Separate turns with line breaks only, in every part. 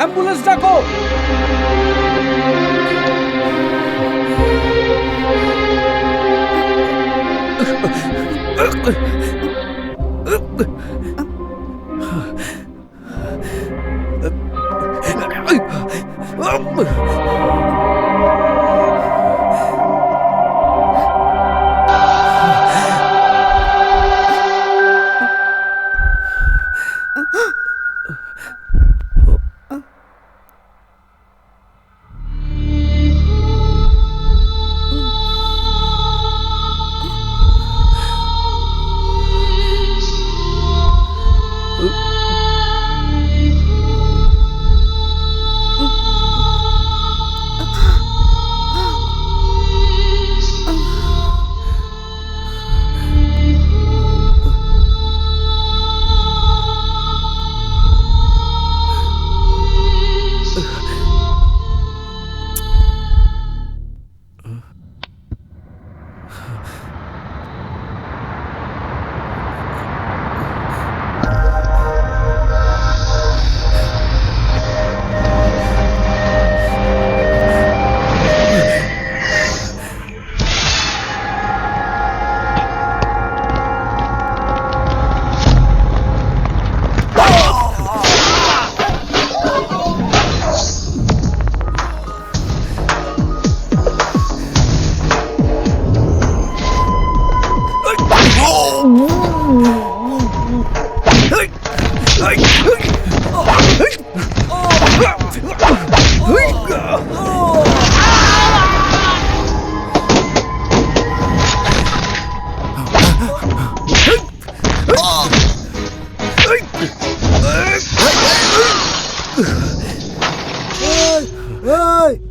Ambulance ডাকো।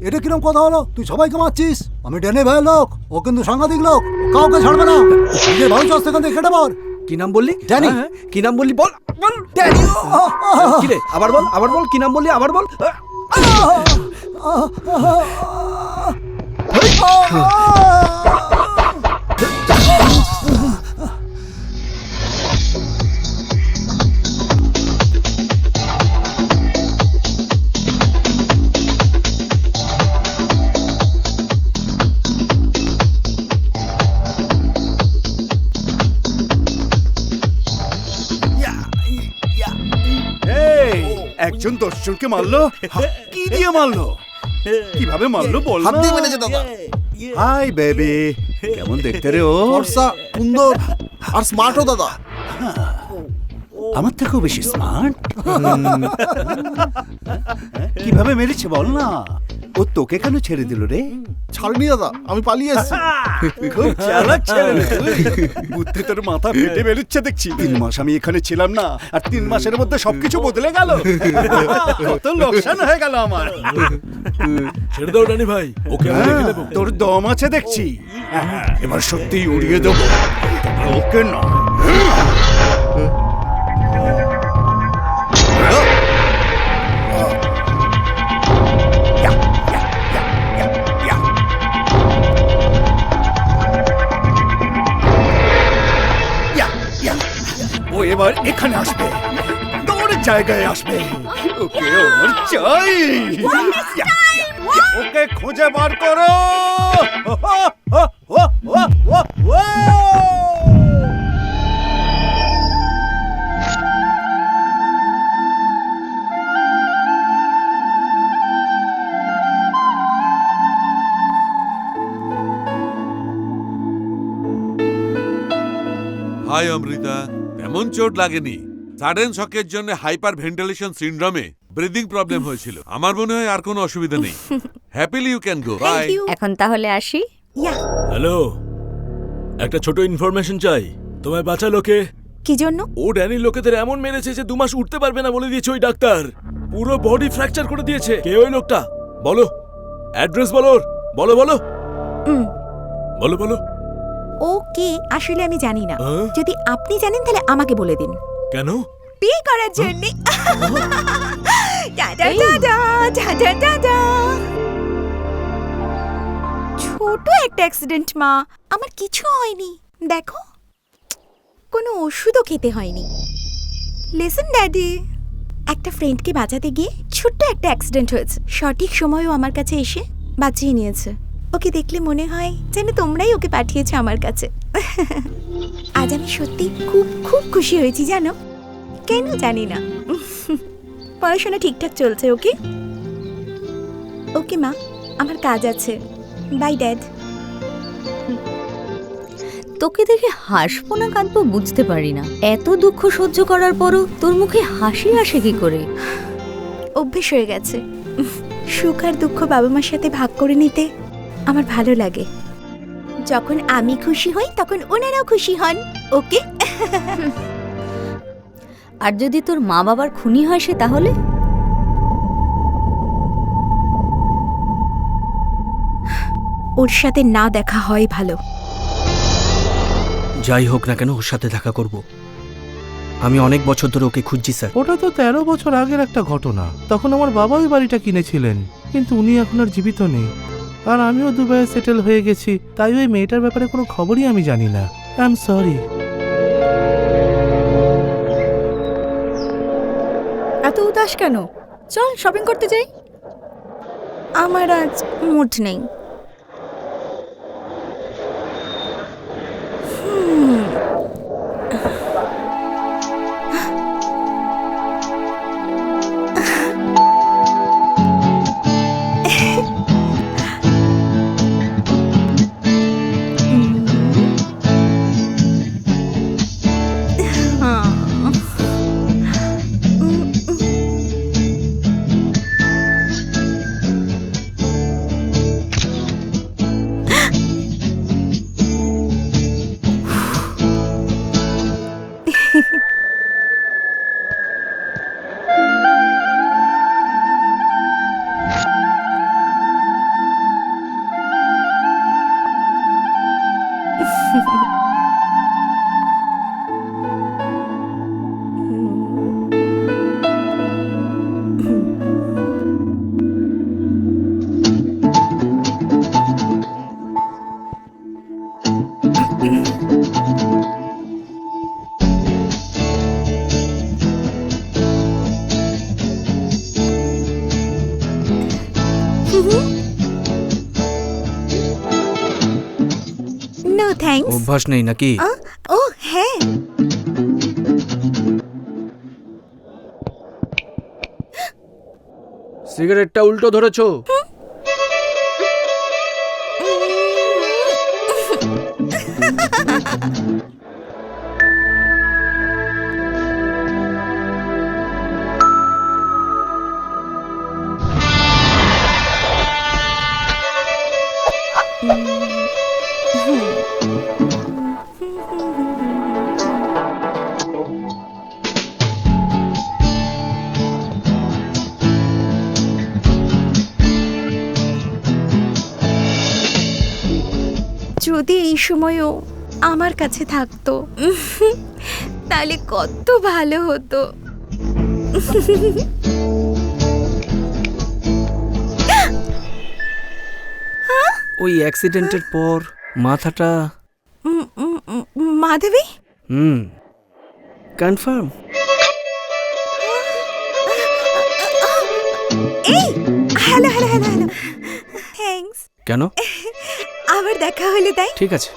এটা কিরম কথা হলো? তুই সবাইকে মারছিস? আমি ড্যানি ভাইয়ের লোক, ও কিন্তু সাংঘাতিক লোক, কাউকে ছাড়বে না। নিজের ভালো চাষ থেকে কেটে পর।
কি নাম বললি?
ড্যানি।
কি নাম বললি? বল বল। ড্যানি। কি রে? আবার বল, আবার বল। কি নাম বললি? আবার বল।
একজন 10 জনকে মারলো, কি দিয়ে মারলো, কিভাবে মারলো বল না।
হাত দিয়ে মেরেছে দাদা।
হাই বেবি, কেমন দেখতে রে ও?
ফর্সা, সুন্দর আর স্মার্টও দাদা।
আমার থেকেও বেশি স্মার্ট। কিভাবে মেরেছে বল না। ও তোকে কেন ছেড়ে দিল রে?
ছাড়নি দাদা, আমি পালিয়ে এসেছি।
খুব চালাক ছেলে রে তুই। বুদ্ধি তোর মাথা ফেটে বেরোচ্ছে দেখছি। 3 মাস আমি এখানে ছিলাম না, আর 3 মাসের মধ্যে সবকিছু বদলে গেল। কত লোকসান হয়ে গেল আমার।
ছেড়ে দাও রানী ভাই, ওকে আমি দেখে নেব।
তোর দম আছে দেখছি। এবার সত্যিই উড়িয়ে দেবো ওকে না। ও এবার এখানে আসবে, তোর জায়গায় আসবে। ওকে আমার চাই। ওকে খুঁজে বার করো।
হাই অমৃতা, তেমন চোট লাগেনি। সাডেন শকের জন্য হাইপার ভেন্টিলেশন সিনড্রোমে ব্রিদিং প্রবলেম হয়েছিল। আমার মনে হয় আর কোনো অসুবিধা নেই। Happily you can go. Bye.
এখন তাহলে আসি।
হ্যালো, একটা ছোট ইনফরমেশন চাই। তোমায় বাঁচালো কে?
কি জন্য?
ও ড্যানির লোকেদের এমন মেরেছে যে 2 মাস উঠতে পারবে না বলে দিয়েছে ওই ডাক্তার। পুরো বডি ফ্র্যাকচার করে দিয়েছে। কে ওই লোকটা? বলো, অ্যাড্রেস বলো ওর। বলো বলো বলো বলো।
ও কে আসলে আমি জানি না।
হ্যাঁ?
যদি আপনি জানেন তাহলে আমাকে বলে দিন।
কেন?
বিয়ে করার জন্য। Tata tata tata tata. ছোট একটা অ্যাক্সিডেন্ট মা, আমার কিছু হয়নি। দেখো, কোনো ওষুধও খেতে হয়নি। লিসেন ড্যাডি, একটা ফ্রেন্ডকে বাঁচাতে গিয়ে ছোট্ট একটা অ্যাক্সিডেন্ট হয়েছে। সঠিক সময়ও আমার কাছে এসে বাঁচিয়ে নিয়েছে। ওকে দেখলে মনে হয় যেন তোমরাই ওকে পাঠিয়েছো আমার কাছে। আজ আমি সত্যি খুব খুব খুশি হয়েছি জানো, কেন জানি না। পড়াশোনা ঠিকঠাক চলছে? ওকে ওকে মা, আমার কাজ আছে। Bye dad.
তোকে দেখে হাসবো না কাঁদবো বুঝতে পারি না। এত দুঃখ সহ্য করার পরও তোর মুখে হাসি আসে কি করে?
অভ্যেস হয়ে গেছে। সুখ আর দুঃখ বাবা মার সাথে ভাগ করে নিতে আমার ভালো লাগে। যখন আমি খুশি হই তখন ওনারাও খুশি হন। ওকে?
আর যদি তোর মা বাবার খুনি হয় সে, তাহলে?
ওর সাথে না দেখা হয় ভালো।
যাই হোক না কেন ওর সাথে দেখা করব। আমি অনেক বছর ধরে ওকে খুঁজছি স্যার।
ওটা তো 13 বছর আগের একটা ঘটনা। তখন আমার বাবা ওই বাড়িটা কিনেছিলেন, কিন্তু উনি এখন আর জীবিত নেই। আর আমিও দুবাইয়ে সেটেল হয়ে গেছি, তাই ওই মেয়েটার ব্যাপারে কোনো খবরই আমি জানি না। I am sorry.
এত উদাস কেন? চল শপিং করতে যাই।
আমার আজ মুড নেই। No thanks.
অভ্যাস নেই নাকি?
ও হ্যাঁ,
সিগারেটটা উল্টো ধরেছো।
যদি এই সময়ও আমার কাছে থাকতো তাহলে কত ভালো হতো।
ওই অ্যাক্সিডেন্টের পর মাথাটা
মাধবী,
কনফার্ম।
এই hello hello hello hello, thanks.
কেন?
আবার দেখা হলো তাই?
ঠিক আছে।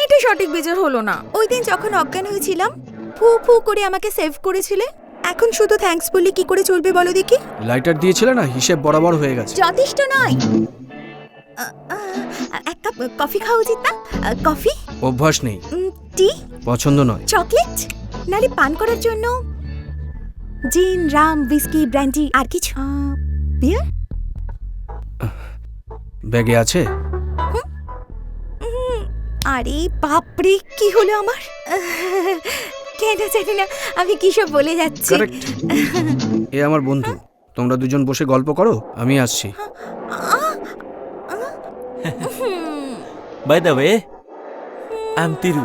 এটা সঠিক বিচার হলো না। ওই দিন যখন অজ্ঞান হয়েছিলাম ফু ফু করে আমাকে সেভ করেছিলে, এখন শুধু থ্যাঙ্কস বললে কি করে চলবে বলো দেখি?
লাইটার দিয়েছিলে না, হিসেব বরাবর হয়ে গেছে।
যথেষ্ট নয়। এক কাপ কফি খাওয়া উচিত না? কফি?
অভ্যাস নেই।
টি?
পছন্দ নয়।
চকলেট? নালে পান করার জন্য জিন, রাম, হুইস্কি, ব্র্যান্ডি আর কিছু? বিয়ার?
ব্যাগে আছে।
আরে বাপরে, কি হলো আমার? কেন জানি না আমি কি সব বলে যাচ্ছি।
কারেক্ট। এ আমার বন্ধু, তোমরা দুজন বসে গল্প করো, আমি আসছি।
By the way, I am Tiru.